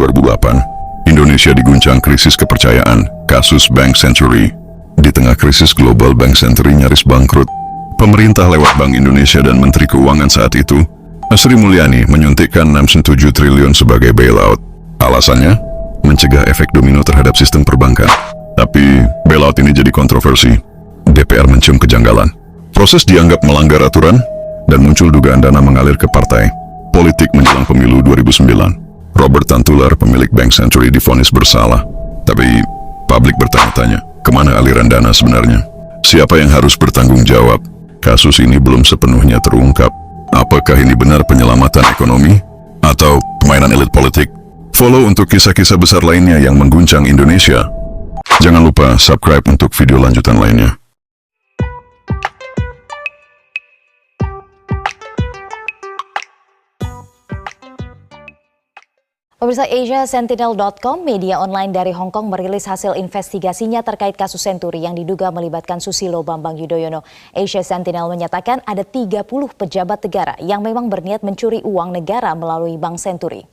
2008, Indonesia diguncang krisis kepercayaan, kasus Bank Century. Di tengah krisis global, Bank Century nyaris bangkrut. Pemerintah lewat Bank Indonesia dan Menteri Keuangan saat itu, Sri Mulyani, menyuntikkan 6,7 triliun sebagai bailout. Alasannya, mencegah efek domino terhadap sistem perbankan. Tapi, bailout ini jadi kontroversi. DPR mencium kejanggalan. Proses dianggap melanggar aturan, dan muncul dugaan dana mengalir ke partai politik menjelang pemilu 2009. Robert Tantular, pemilik Bank Century, divonis bersalah. Tapi, publik bertanya-tanya, kemana aliran dana sebenarnya? Siapa yang harus bertanggung jawab? Kasus ini belum sepenuhnya terungkap. Apakah ini benar penyelamatan ekonomi? Atau permainan elit politik? Follow untuk kisah-kisah besar lainnya yang mengguncang Indonesia. Jangan lupa subscribe untuk video lanjutan lainnya. Pemirsa, AsiaSentinel.com, media online dari Hong Kong, merilis hasil investigasinya terkait kasus Senturi yang diduga melibatkan Susilo Bambang Yudhoyono. Asia Sentinel menyatakan ada 30 pejabat negara yang memang berniat mencuri uang negara melalui Bank Senturi.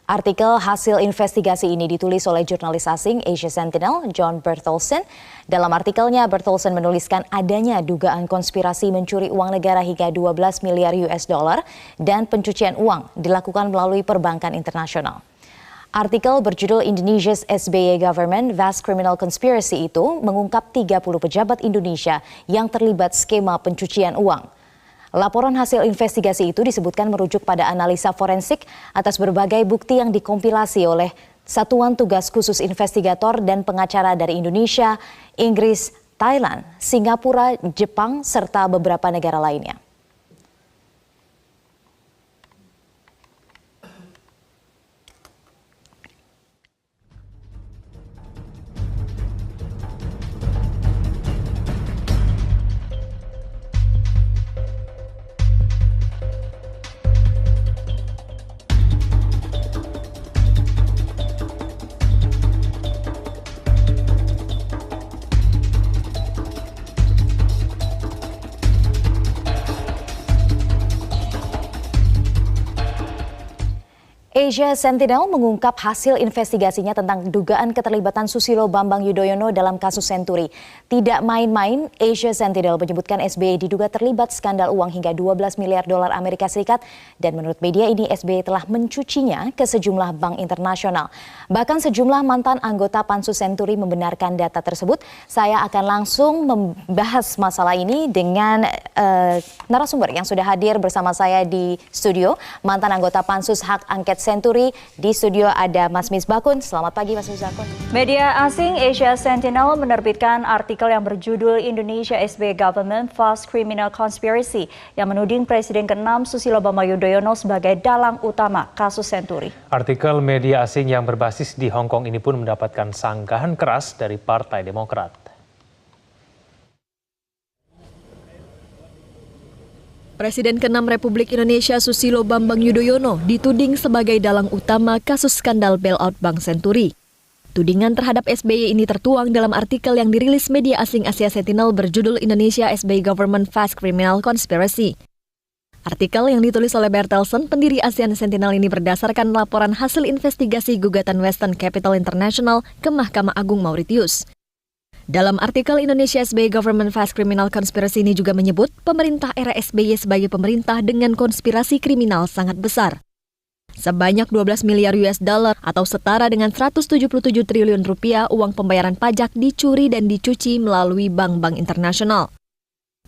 Artikel hasil investigasi ini ditulis oleh jurnalis asing Asia Sentinel, John Bertelsen. Dalam artikelnya, Bertelsen menuliskan adanya dugaan konspirasi mencuri uang negara hingga 12 miliar US dollar dan pencucian uang dilakukan melalui perbankan internasional. Artikel berjudul Indonesia's SBY Government Vast Criminal Conspiracy itu mengungkap 30 pejabat Indonesia yang terlibat skema pencucian uang. Laporan hasil investigasi itu disebutkan merujuk pada analisa forensik atas berbagai bukti yang dikompilasi oleh Satuan Tugas Khusus Investigator dan pengacara dari Indonesia, Inggris, Thailand, Singapura, Jepang, serta beberapa negara lainnya. Asia Sentinel mengungkap hasil investigasinya tentang dugaan keterlibatan Susilo Bambang Yudhoyono dalam kasus Senturi. Tidak main-main, Asia Sentinel menyebutkan SBY diduga terlibat skandal uang hingga 12 miliar dolar Amerika Serikat dan menurut media ini SBY telah mencucinya ke sejumlah bank internasional. Bahkan sejumlah mantan anggota Pansus Senturi membenarkan data tersebut. Saya akan langsung membahas masalah ini dengan narasumber yang sudah hadir bersama saya di studio, mantan anggota Pansus Hak Angket Senturi. Di studio ada Mas Misbakun. Selamat pagi Mas Misbakun. Media asing Asia Sentinel menerbitkan artikel yang berjudul Indonesia SBY Government Vast Criminal Conspiracy yang menuding Presiden ke-6 Susilo Bambang Yudhoyono sebagai dalang utama kasus Senturi. Artikel media asing yang berbasis di Hong Kong ini pun mendapatkan sanggahan keras dari Partai Demokrat. Presiden ke-6 Republik Indonesia Susilo Bambang Yudhoyono dituding sebagai dalang utama kasus skandal bailout Bank Senturi. Tudingan terhadap SBY ini tertuang dalam artikel yang dirilis media asing Asia Sentinel berjudul Indonesia SBY Government Vast Criminal Conspiracy. Artikel yang ditulis oleh Bertelsen, pendiri Asia Sentinel ini berdasarkan laporan hasil investigasi gugatan Western Capital International ke Mahkamah Agung Mauritius. Dalam artikel Indonesia SBY Government Vast Criminal Conspiracy ini juga menyebut pemerintah era SBY sebagai pemerintah dengan konspirasi kriminal sangat besar. Sebanyak 12 miliar US dollar atau setara dengan 177 triliun rupiah uang pembayaran pajak dicuri dan dicuci melalui bank-bank internasional.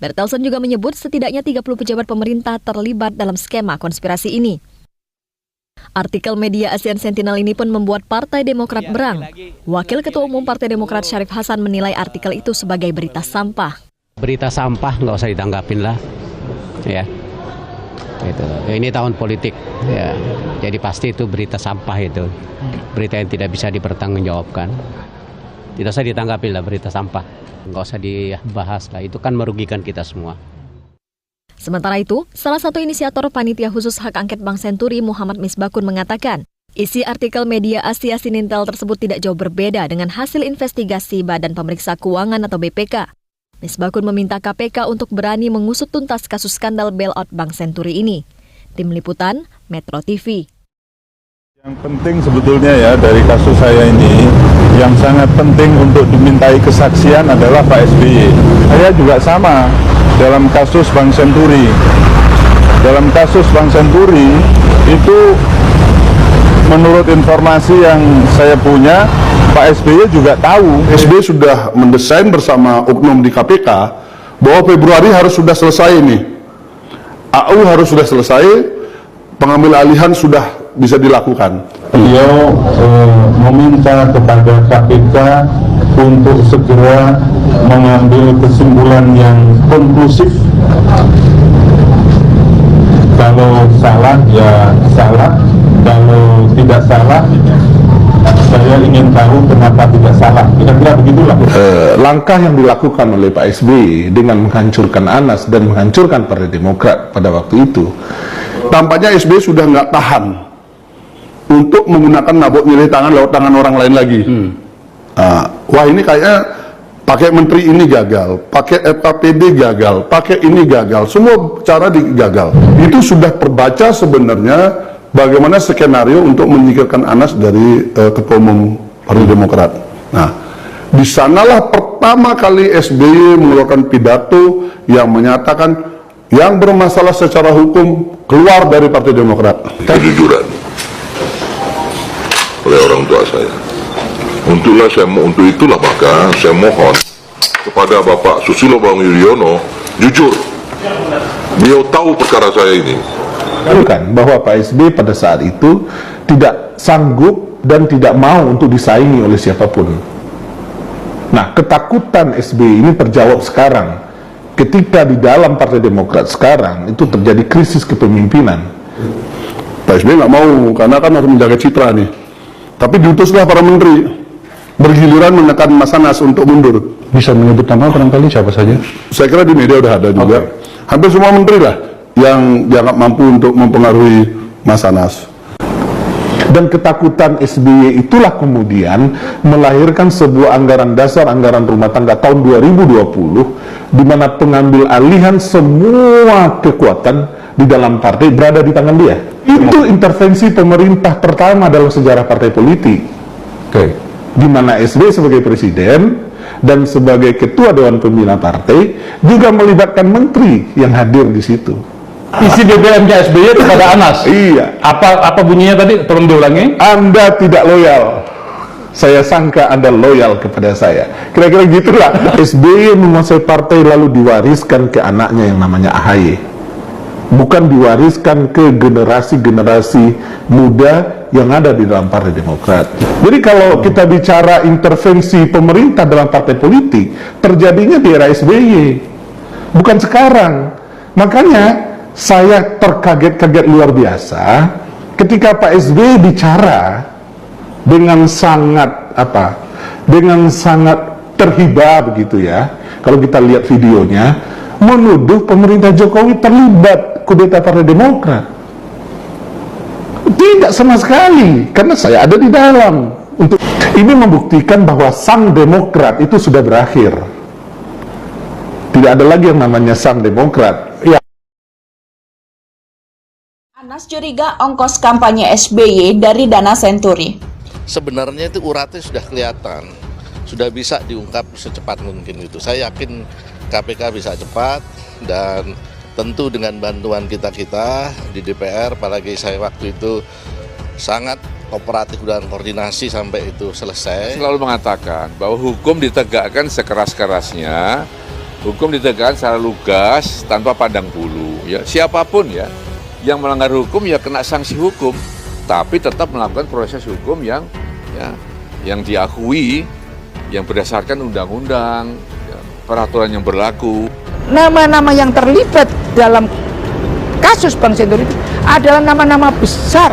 Bertelsen juga menyebut setidaknya 30 pejabat pemerintah terlibat dalam skema konspirasi ini. Artikel media ASEAN Sentinel ini pun membuat Partai Demokrat berang. Wakil Ketua Umum Partai Demokrat Syarif Hasan menilai artikel itu sebagai berita sampah. Berita sampah nggak usah ditanggapin lah, ya. Itu. Ini tahun politik, ya. Jadi pasti itu berita sampah itu, berita yang tidak bisa dipertanggungjawabkan. Tidak usah ditanggapin lah berita sampah, nggak usah dibahas lah. Itu kan merugikan kita semua. Sementara itu, salah satu inisiator Panitia Khusus Hak Angket Bank Senturi, Muhammad Misbakun, mengatakan isi artikel media Asia Sentinel tersebut tidak jauh berbeda dengan hasil investigasi Badan Pemeriksa Keuangan atau BPK. Misbakun meminta KPK untuk berani mengusut tuntas kasus skandal bailout Bank Senturi ini. Tim Liputan, Metro TV. Yang penting sebetulnya ya dari kasus saya ini, yang sangat penting untuk dimintai kesaksian adalah Pak SBY. Saya juga sama dalam kasus Bank Senturi. Dalam kasus Bank Senturi itu menurut informasi yang saya punya, Pak SBY juga tahu. SBY sudah mendesain bersama oknum di KPK bahwa Februari harus sudah selesai ini. AU harus sudah selesai, pengambil alihan sudah bisa dilakukan. Beliau meminta kepada KPK untuk segera mengambil kesimpulan yang konklusif. Kalau salah ya salah, kalau tidak salah saya ingin tahu kenapa tidak salah. Kira-kira begitulah. Langkah yang dilakukan oleh Pak SBY dengan menghancurkan Anas dan menghancurkan Partai Demokrat pada waktu itu, tampaknya SBY sudah nggak tahan untuk menggunakan nabok milih tangan lewat tangan orang lain lagi. Wah ini kayaknya pakai menteri ini gagal, pakai FKPD gagal, pakai ini gagal, semua cara digagal. Itu sudah terbaca sebenarnya bagaimana skenario untuk menyingkirkan Anas dari Ketua Umum Partai Demokrat. Nah, di sanalah pertama kali SBY mengeluarkan pidato yang menyatakan yang bermasalah secara hukum keluar dari Partai Demokrat. Kejujuran oleh orang tua saya. Untuk itulah maka saya mohon kepada Bapak Susilo Bambang Yudhoyono jujur. Beliau tahu perkara saya ini. Kan bahwa Pak SBY pada saat itu tidak sanggup dan tidak mau untuk disaingi oleh siapapun. Nah, ketakutan SBY ini terjawab sekarang ketika di dalam Partai Demokrat sekarang itu terjadi krisis kepemimpinan. Pak SBY nggak mau karena kan harus menjaga citra nih. Tapi diutuslah para menteri bergiliran menekan Mas Anas untuk mundur. Bisa menyebut nama barangkali siapa saja? Saya kira di media udah ada juga. Hampir semua menteri lah yang dianggap mampu untuk mempengaruhi Mas Anas. Dan ketakutan SBY itulah kemudian melahirkan sebuah anggaran dasar, anggaran rumah tangga tahun 2020, di mana pengambil alihan semua kekuatan di dalam partai berada di tangan dia. Itu intervensi pemerintah pertama dalam sejarah partai politik. Di mana SBY sebagai presiden dan sebagai ketua Dewan Pembina Partai juga melibatkan menteri yang hadir di situ. Isi BBM-nya SBY kepada Anas. Iya. Apa bunyinya tadi? Tolong diulangi. Anda tidak loyal. Saya sangka Anda loyal kepada saya. Kira-kira gitulah. SBY menguasai partai lalu diwariskan ke anaknya yang namanya AHY. Bukan diwariskan ke generasi-generasi muda yang ada di dalam Partai Demokrat. Jadi kalau kita bicara intervensi pemerintah dalam partai politik, terjadinya di era SBY. Bukan sekarang. Makanya saya terkaget-kaget luar biasa ketika Pak SBY bicara dengan sangat terhibah begitu ya. Kalau kita lihat videonya, menuduh pemerintah Jokowi terlibat kudeta Partai Demokrat. Tidak sama sekali, karena saya ada di dalam. Ini membuktikan bahwa sang Demokrat itu sudah berakhir. Tidak ada lagi yang namanya sang Demokrat. Ya. Anas curiga ongkos kampanye SBY dari dana Senturi. Sebenarnya itu uratnya sudah kelihatan, sudah bisa diungkap secepat mungkin itu. Saya yakin KPK bisa cepat dan tentu dengan bantuan kita-kita di DPR, apalagi saya waktu itu sangat kooperatif dan koordinasi sampai itu selesai. Selalu mengatakan bahwa hukum ditegakkan sekeras-kerasnya, hukum ditegakkan secara lugas tanpa pandang bulu. Ya, siapapun ya yang melanggar hukum ya kena sanksi hukum, tapi tetap melakukan proses hukum yang diakui, yang berdasarkan undang-undang, peraturan yang berlaku. Nama-nama yang terlibat dalam kasus Bank Senturi itu adalah nama-nama besar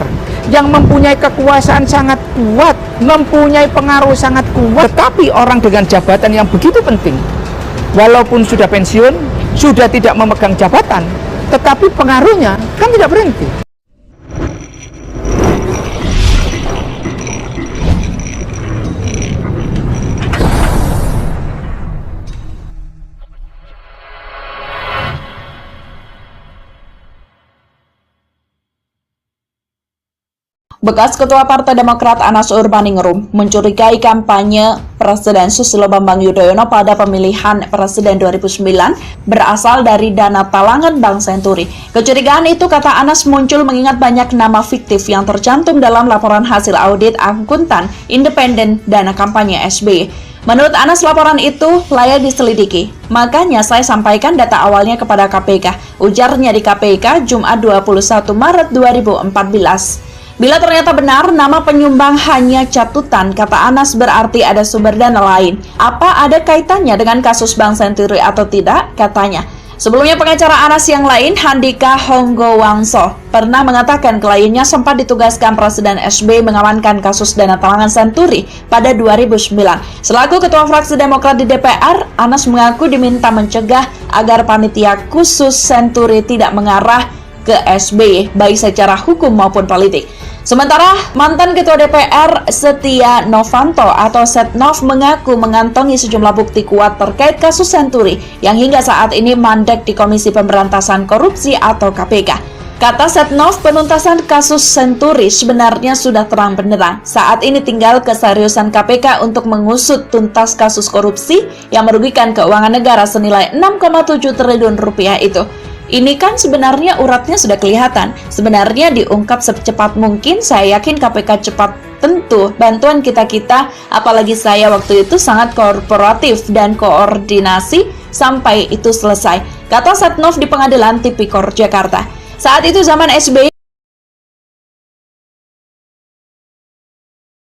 yang mempunyai kekuasaan sangat kuat, mempunyai pengaruh sangat kuat. Tetapi orang dengan jabatan yang begitu penting, walaupun sudah pensiun, sudah tidak memegang jabatan, tetapi pengaruhnya kan tidak berhenti. Bekas Ketua Partai Demokrat Anas Urbaningrum mencurigai kampanye Presiden Susilo Bambang Yudhoyono pada pemilihan Presiden 2009 berasal dari dana talangan Bank Senturi. Kecurigaan itu, kata Anas, muncul mengingat banyak nama fiktif yang tercantum dalam laporan hasil audit akuntan independen dana kampanye SBY. Menurut Anas, laporan itu layak diselidiki. Makanya saya sampaikan data awalnya kepada KPK, ujarnya di KPK Jumat 21 Maret 2014. Bila ternyata benar, nama penyumbang hanya catutan, kata Anas, berarti ada sumber dana lain. Apa ada kaitannya dengan kasus Bank Senturi atau tidak? Katanya. Sebelumnya pengacara Anas yang lain, Handika Honggowangso, pernah mengatakan kliennya sempat ditugaskan Presiden SBY mengamankan kasus dana talangan Senturi pada 2009. Selaku Ketua Fraksi Demokrat di DPR, Anas mengaku diminta mencegah agar panitia khusus Senturi tidak mengarah ke SBY, baik secara hukum maupun politik. Sementara mantan Ketua DPR Setia Novanto atau Setnov mengaku mengantongi sejumlah bukti kuat terkait kasus Senturi yang hingga saat ini mandek di Komisi Pemberantasan Korupsi atau KPK. Kata Setnov, penuntasan kasus Senturi sebenarnya sudah terang benderang. Saat ini tinggal keseriusan KPK untuk mengusut tuntas kasus korupsi yang merugikan keuangan negara senilai 6,7 triliun rupiah itu. Ini kan sebenarnya uratnya sudah kelihatan. Sebenarnya diungkap secepat mungkin. Saya yakin KPK cepat. Tentu bantuan kita-kita, apalagi saya waktu itu sangat kooperatif dan koordinasi sampai itu selesai, kata Setnov di Pengadilan Tipikor Jakarta. Saat itu zaman SBY